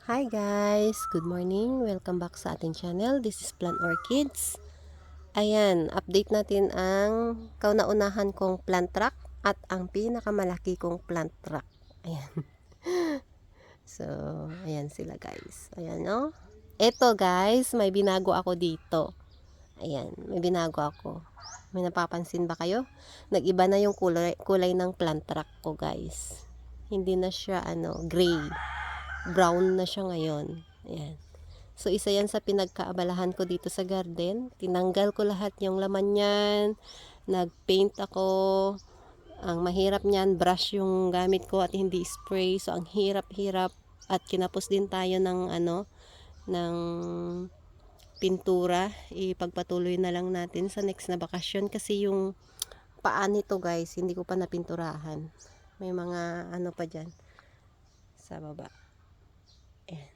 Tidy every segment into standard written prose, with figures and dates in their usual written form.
Hi guys! Good morning! Welcome back sa ating channel. This is Plant Orchids. Ayan, update natin ang kauna-unahan kong plant truck at ang pinakamalaki kong plant truck. Ayan. So, ayan sila guys. Ayan no? Eto guys, may binago ako dito. Ayan, may binago ako. May napapansin ba kayo? Nag-iba na yung kulay ng plant truck ko guys. Hindi na siya gray. Brown na siya ngayon. Ayan. So, isa yan sa pinagkaabalahan ko dito sa garden. Tinanggal ko lahat yung laman niyan. Nag-paint ako. Ang mahirap niyan, brush yung gamit ko at hindi spray. So, ang hirap-hirap. At kinapos din tayo ng pintura. Ipagpatuloy na lang natin sa next na bakasyon. Kasi yung paa nito guys, hindi ko pa napinturahan. May mga pa dyan sa baba. Ayan.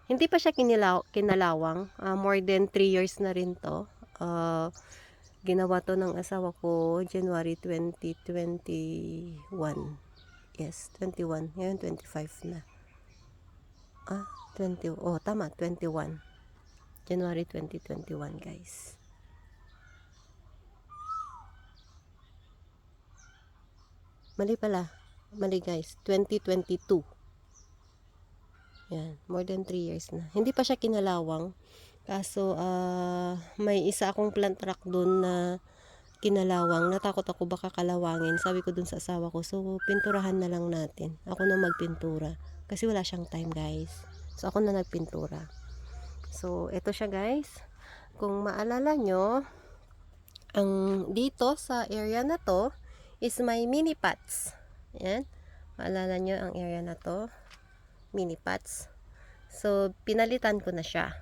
Hindi pa siya kinalawang. More than 3 years na rin to. Ginawa to ng asawa ko January 2021. Yes, 21. Ngayon 25 na. 20. Oh, tama, 21. January 2021, guys. Mali pala. Mali, guys. 2022. Yan, more than 3 years na. Hindi pa siya kinalawang. Kaso, may isa akong plant truck doon na kinalawang. Natakot ako baka kalawangin. Sabi ko dun sa asawa ko, so pinturahan na lang natin. Ako na magpintura. Kasi wala siyang time guys. So ako na nagpintura. So ito siya guys. Kung maalala nyo, ang dito sa area na to is may mini pots. Yan. Maalala nyo ang area na to. Mini pots. So pinalitan ko na siya.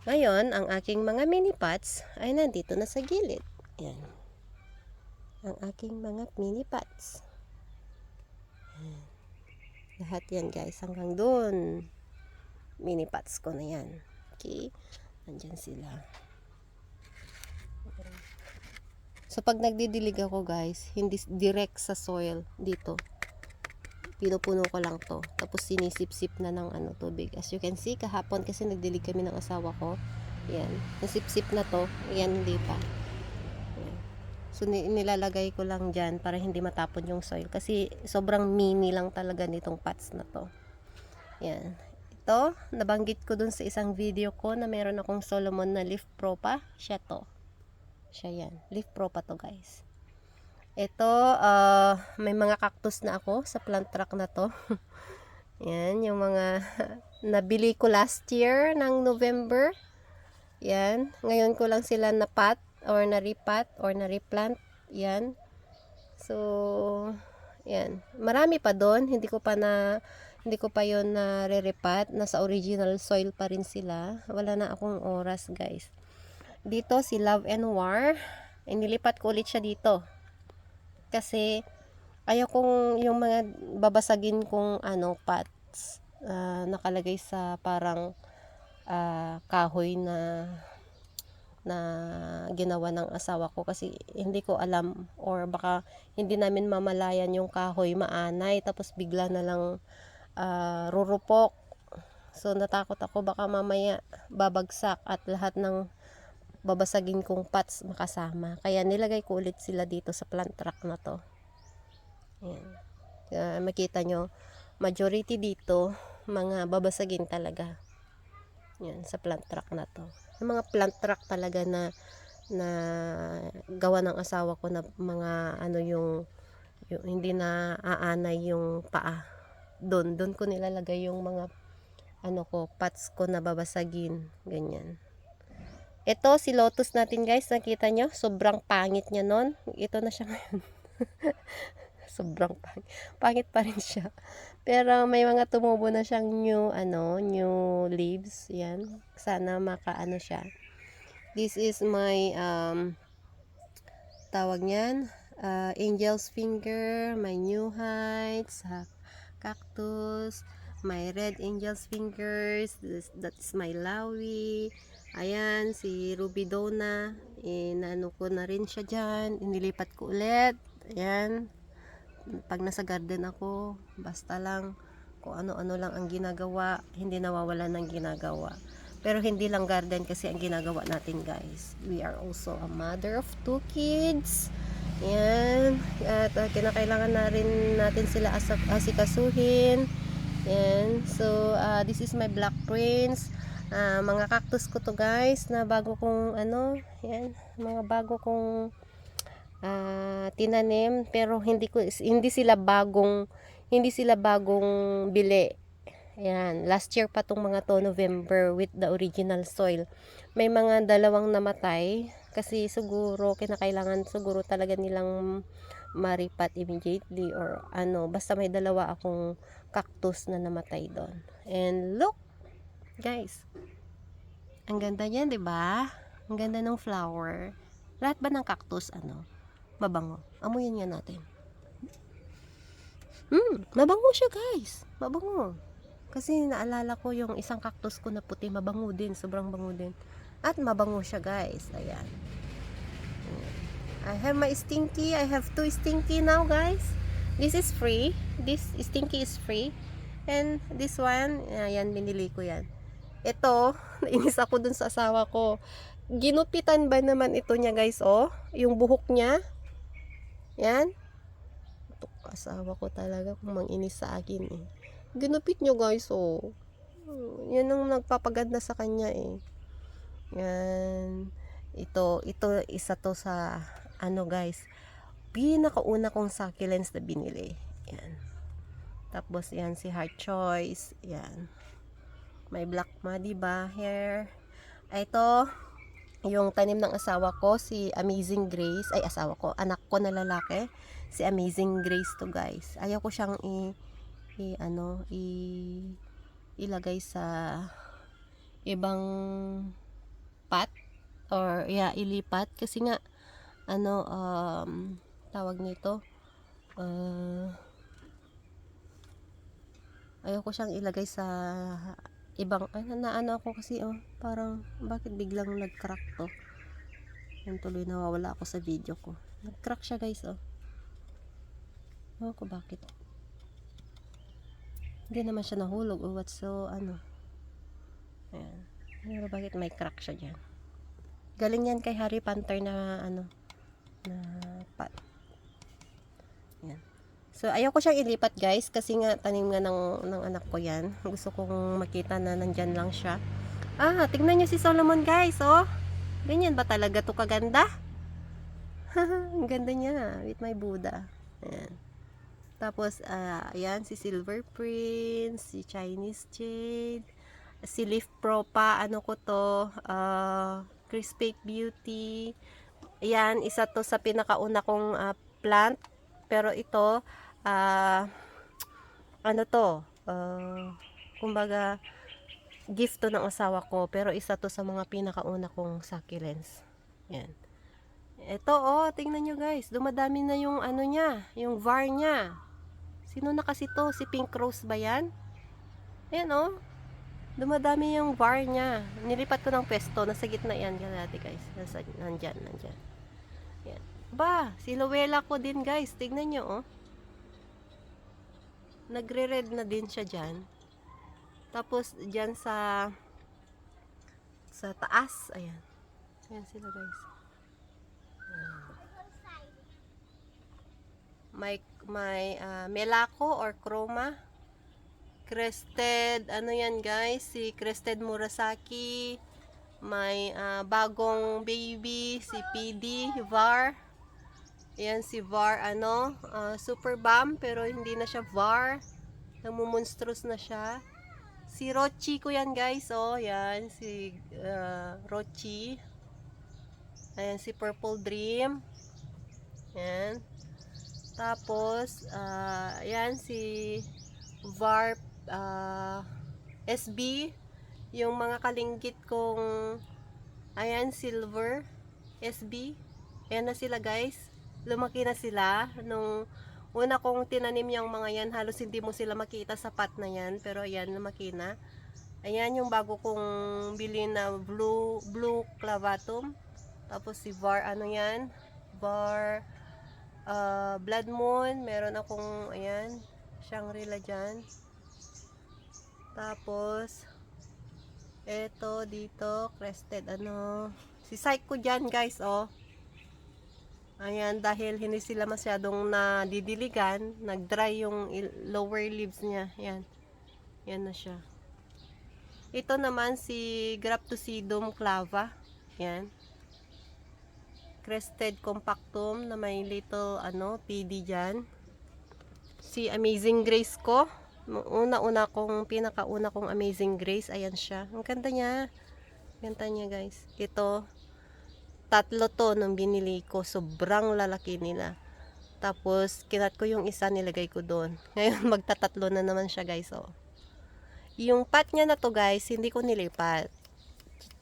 Ngayon, ang aking mga mini pots ay nandito na sa gilid. Yan. Ang aking mga mini pots. Yan. Lahat yan guys, hanggang doon. Mini pots ko na yan. Okay. Nandyan sila. So, pag nagdidilig ako guys, hindi direct sa soil dito. Pinupuno ko lang to. Tapos sinisip-sip na ng tubig. As you can see, kahapon kasi nagdilig kami ng asawa ko. Yan. Nasip-sip na to. Yan, hindi pa. Yan. So, nilalagay ko lang dyan para hindi matapon yung soil. Kasi sobrang mini lang talaga nitong pots na to. Yan. Ito, nabanggit ko dun sa isang video ko na meron akong Solomon na leaf propa. Siya to. Siya yan. Leaf propa to guys. Ito, may mga cactus na ako sa plant truck na to. Yan, yung mga nabili ko last year ng November. Yan, ngayon ko lang sila napat or na-repot or na-replant. Yan. So, yan. Marami pa doon, hindi ko pa yon na re-repot. Nasa original soil pa rin sila. Wala na akong oras, guys. Dito si Love and War. Inilipat ko ulit siya dito. Kasi ayaw kong yung mga babasagin kong pots nakalagay sa parang kahoy na ginawa ng asawa ko kasi hindi ko alam or baka hindi namin mamalayan yung kahoy maanay tapos bigla na lang rurupok. So natakot ako baka mamaya babagsak at lahat ng babasagin kong pots makasama. Kaya nilagay ko ulit sila dito sa plant truck na to. Ayan. Makita nyo, majority dito, mga babasagin talaga. Yan, sa plant truck na to. Yung mga plant truck talaga na gawa ng asawa ko na mga yung hindi na aanay yung paa. Doon ko nilalagay yung mga pots ko na babasagin. Ganyan. Ito, si lotus natin guys, nakita nyo? Sobrang pangit niya nun. Ito na siya ngayon. Sobrang pangit pa rin siya. Pero may mga tumubo na siyang new leaves. Yan. Sana makaano siya. This is my, tawag niyan, angel's finger, my new heights, cactus, my red angel's fingers, that's my lawi. Ayan, si Ruby Donna, inano ko na rin siya dyan, inilipat ko ulit. Ayan, pag nasa garden ako, basta lang Kung ano-ano lang ang ginagawa, hindi nawawala ng ginagawa. Pero hindi lang garden kasi ang ginagawa natin, guys. We are also a mother of 2 kids. Yan. At kinakailangan na rin natin sila asikasuhin. Yan. So, this is my black prince. Mga cactus ko to, guys, na bago kong yan, mga bago kong tinanim, pero hindi sila bagong bili. Ayan, last year pa tong mga to, November, with the original soil. May mga dalawang namatay kasi siguro kinakailangan siguro talaga nilang maripat immediately or basta may dalawa akong cactus na namatay doon. And look, guys. Ang ganda niyan, 'di ba? Ang ganda ng flower. Lahat ba ng cactus mabango? Amuyin nga natin. Mabango siya, guys. Mabango. Kasi naalala ko yung isang cactus ko na puti, mabango din, sobrang bango din. At mabango siya, guys. Ayan. I have my stinky. I have 2 stinky now, guys. This is free. This stinky is free. And this one, ayan, binili ko yan. Ito, nainis ako dun sa asawa ko. Ginupitan ba naman ito niya, guys, oh? Yung buhok niya. Yan. Ito, asawa ko talaga kung manginis sa akin, eh. Ginupit nyo, guys, oh. Yan ang nagpapaganda sa kanya, eh. Yan. Ito, isa to sa, guys, pinakauna kong succulents na binili. Yan. Tapos, yan, si Heart Choice. Yan. May black muddy ba, hair. Ito, yung tanim ng asawa ko, si Amazing Grace. Ay, asawa ko, anak ko na lalaki. Si Amazing Grace to, guys. Ayaw ko siyang ilagay sa ibang pot or ilipat kasi nga tawag nito ayaw ko siyang ilagay sa ibang ako kasi parang bakit biglang nag-crack to. Yan, tuloy nawawala ako sa video ko. Nag-crack siya, guys, ko bakit. Hindi naman siya nahulog o what, so ayan. Pero bakit may crack siya dyan? Galing yan kay Harry Panther na na pot. Yan. So ayaw ko siyang ilipat, guys, kasi nga tanim nga ng anak ko yan. Gusto kong makita na nandyan lang siya. Tingnan niyo si Solomon, guys, oh. Ganyan ba talaga to kaganda? Ang ganda niya with my Buddha. Ayan. Tapos, ayan, si Silver Prince, si Chinese Jade, si Leaf Pro pa, Chris Fake Beauty. Ayan, isa to sa pinakauna kong plant. Pero ito, kumbaga, gift to ng asawa ko. Pero isa to sa mga pinakauna kong succulents. Ayan. Ito, tingnan nyo, guys. Dumadami na yung niya, yung var niya. Sino na kasi to? Si Pink Rose ba yan? Ayan, dumadami yung var niya. Nilipat ko ng pwesto. Nasa gitna yan. Yan natin, guys. Nandyan. Ayan. Ba, si Luella ko din, guys. Tingnan nyo, nagre-red na din siya dyan. Tapos, dyan sa taas. Ayan. Ayan sila, guys. May Melako or Chroma. Crested, yan, guys, si Crested Murasaki. May bagong baby, si PD, VAR. Ayan, si VAR, Super Bomb, pero hindi na siya VAR. Namumonstrous na siya. Si Rochi ko yan, guys, yan, si Rochi. Ayan, si Purple Dream. Ayan. Tapos, ayan, si VAR SB. Yung mga kalinggit kong, ayan, Silver SB. Ayan na sila, guys. Lumaki na sila. Nung una kong tinanim yung mga yan, halos hindi mo sila makita sa pot na yan. Pero ayan, lumaki na. Ayan yung bago kong bilhin na blue clavatum. Tapos si VAR, yan? VAR Blood Moon. Meron akong, ayan, Shangri-La dyan. Tapos, eto dito, crested ano. Si Psyche ko dyan guys, oh. Ayan, dahil hindi sila masyadong nadidiligan, nag-dry yung lower leaves niya. Ayan. Yan na siya. Ito naman si Graptosidum clava. Ayan. Crested compactum na may little ano, PD dyan. Si Amazing Grace ko. Pinakauna kong Amazing Grace. Ayan siya. Ang ganda niya. Ganda niya guys. Ito, tatlo to nung binili ko. Sobrang lalaki nila. Tapos, kinat ko yung isa, nilagay ko doon. Ngayon, magtatatlo na naman siya guys. Oh. Yung pot niya na to guys, hindi ko nilipat.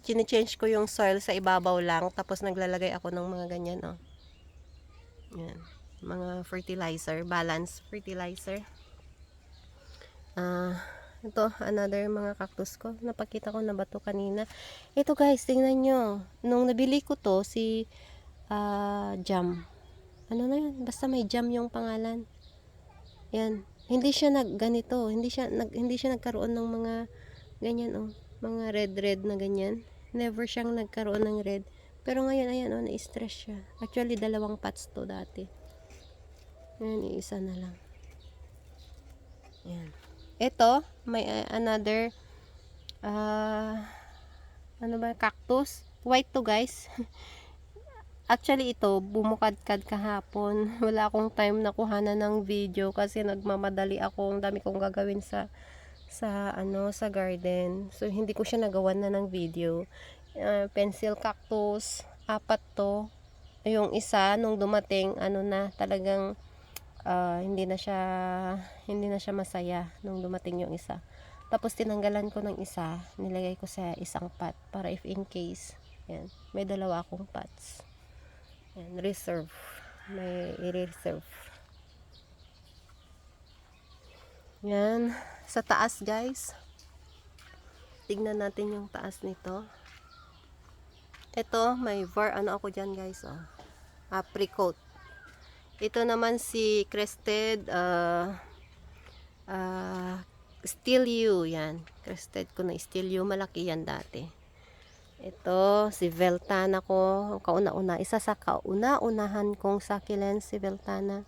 Chine-change ko yung soil sa ibabaw lang. Tapos, naglalagay ako ng mga ganyan. Oh. Yan. Mga fertilizer. Balance fertilizer. Ito, another mga cactus ko. Napakita ko na ba to kanina. Ito guys, tingnan nyo. Nung nabili ko to, si Jam. Ano na yun? Basta may Jam yung pangalan. Yan. Hindi siya nagganito. Hindi siya nagkaroon ng mga ganyan, oh. Mga red na ganyan. Never siyang nagkaroon ng red. Pero ngayon, ayan, oh, na-stress siya. Actually, 2 pots to dati. Ayan, isa na lang. Ayan. Ito, may another ano ba, cactus. White to guys. Actually ito, bumukadkad kahapon. Wala akong time na kuhanan ng video kasi nagmamadali ako. Ang dami kong gagawin sa garden. So hindi ko siya nagawan na ng video. Pencil cactus, 4 to. Yung isa nung dumating, ano na, talagang hindi na siya masaya nung dumating yung isa. Tapos tinanggalan ko ng isa, nilagay ko sa isang pot para if in case. Yan, may 2 akong pots. Yan, reserve. May i-reserve. Yan, sa taas guys. Tignan natin yung taas nito. Ito, may ano ako dyan guys, oh. Apricot. Ito naman si crested steel yew, yan. Crested ko na steel yew, malaki yan dati. Ito si Veltana ko, isa sa kauna-unahan kong succulents, si Veltana.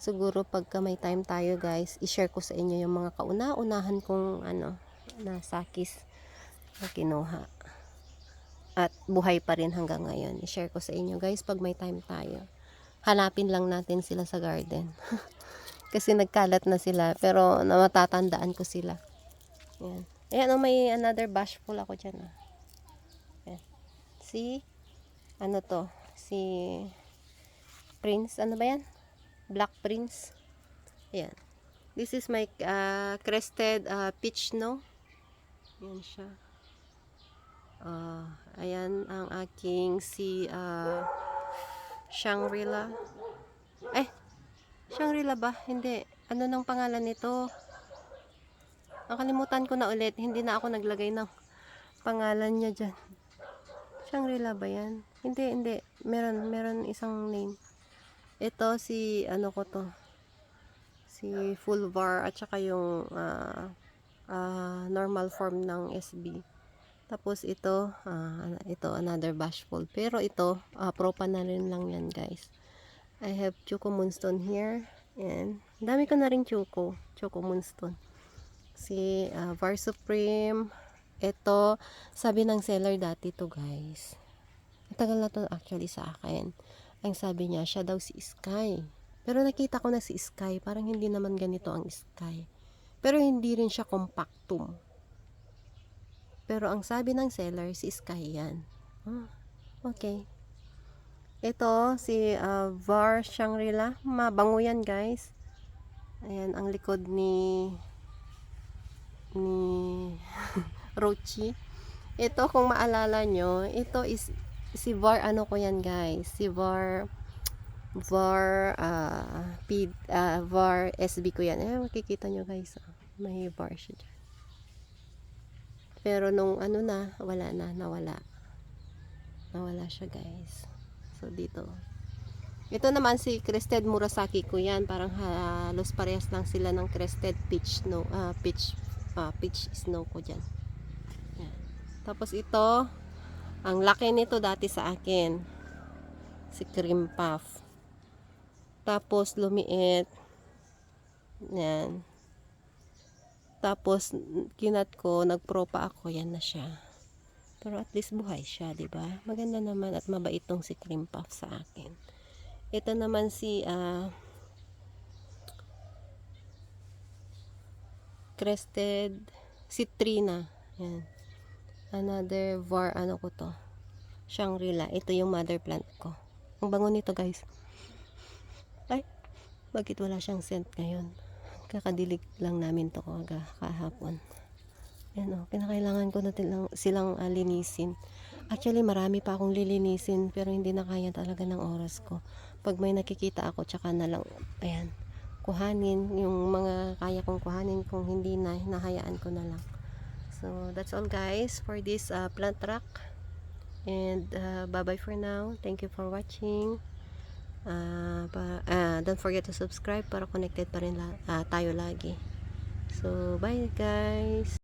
Siguro pagka may time tayo guys, i-share ko sa inyo yung mga kauna-unahan kong na sakis na kinuha. At buhay pa rin hanggang ngayon. I-share ko sa inyo guys pag may time tayo. Hanapin lang natin sila sa garden. Kasi nagkalat na sila. Pero matatandaan ko sila. Ayan. Ayan, oh, may another bashful ako dyan. Oh. Ayan. Si Prince. Ano ba yan? Black Prince. Ayan. This is my crested peach snow. Ayan siya. Ayan ang aking Shangri-La. Shangri-La ba? Hindi. Ano nang pangalan nito? Nakalimutan ko na ulit. Hindi na ako naglagay ng pangalan niya dyan. Shangri-La ba yan? Hindi. Meron isang name. Ito si si Fulvar at saka yung normal form ng SB. Tapos ito another bashful. Pero ito, propa na rin lang yan guys. I have Choco Moonstone here. And dami ko na rin Choco Moonstone. Si Var Supreme. Ito, sabi ng seller dati to guys. Matagal na to actually sa akin. Ang sabi niya, siya daw si Sky. Pero nakita ko na si Sky. Parang hindi naman ganito ang Sky. Pero hindi rin siya compactum. Pero ang sabi ng seller, si Sky yan. Okay. Ito, si Var Shangri-La. Mabango yan, guys. Ayan, ang likod ni Rochi. Ito, kung maalala nyo, ito is si Var, ko yan, guys. Si Var SB ko yan. Makikita nyo, guys. May Var siya dyan. Pero nung nawala siya guys. So dito. Ito naman si Crested Murasaki ko yan. Parang halos parehas lang sila ng Crested Peach peach snow ko dyan. Yan. Tapos ito, ang laki nito dati sa akin. Si cream puff. Tapos lumiit. Yan. Tapos kinat ko, nagpropa ako, yan na siya. Pero at least buhay siya, 'di ba? Maganda naman at mabait tong si cream puff sa akin. Ito naman si crested citrina. Yan. Another ano ko to. Shangri-La. Ito yung mother plant ko. Ang bango nito, guys. Ay, bakit wala siyang scent ngayon? Kakadilig lang namin to kahapon. Yan o, kinakailangan ko na silang linisin. Actually, marami pa akong lilinisin, pero hindi na kaya talaga ng oras ko. Pag may nakikita ako, tsaka na lang, ayan, kuhanin, yung mga kaya kong kuhanin, kung hindi na, nahayaan ko na lang. So, that's all guys, for this plant rack. And, bye-bye for now. Thank you for watching. Don't forget to subscribe para connected pa rin tayo lagi. So, bye guys!